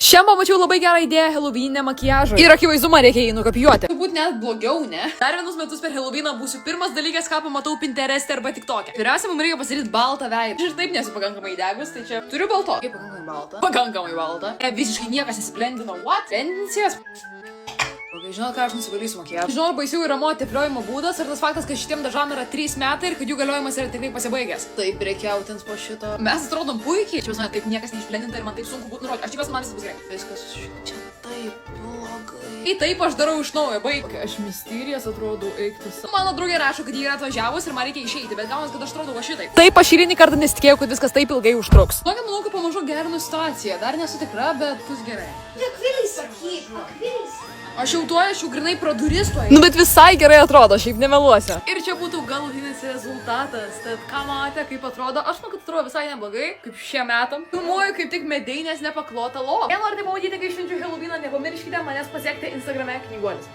Šiandien pamačiau labai gerą idėją Halloween makiažo. Ir akivaizdu, man reikia jį nukopijuoti. Turbūt net blogiau, ne? Dar vienus metus per Halloweeną būsiu pirmas dalykas, ką pamatau Pinterest arba TikTok'e. Pirmiausia, mums reikia pasidaryti baltą veidą. Aš ir taip nesu pakankamai degus, tai čia turiu balto. Kaip pakankamai balta? Pakankamai balta. Visiškai niekas nesiblendino. What? Tendencijos? Žinau, ką aš nusivalysiu makiažą. Žinau, ar baisiau yra tefliojimo būdas, ar tas faktas, kad šitiem dažam yra 3 metai ir kad jų galiojimas yra tikrai pasibaigęs. Taip, reikiautins po šito. Mes atrodom puikiai. Čia man taip niekas neišblendinta ir man taip sunku būtų nurodyti. Aš tikiuosi, man viskas bus gerai. Viskas čia taip blogai. Taip, aš darau iš naujo, baig. Aš misterijas atrodau, eiktis. Mano draugė rašo, kad jį yra atvažiavus ir man reikia išeiti, bet gaunas, kad aš atrodau va šitai. Taip, aš eilinį kartą nesitikėjau, kad viskas taip ilgai užtruks. Manau, kad pamažu gerinu situaciją. Dar nesu tikra, bet bus gerai. Akvilis sakyk, akvilis. Aš jau grinai pro duris tuoj. Nu, bet visai gerai atrodo, šiaip nemeluosiu. Ir čia būtų galutinis rezultatas. Tad ką matė, kaip atrodo? Aš manau, kad atrodo visai neblogai, kaip šiem metam. Filmuoju kaip tik medeinės nepaklotą lovą. Jei norite pamatyti, kai švenčiu Halloweeną, nepamirškite manęs pasiekti Instagrame Knyguolis.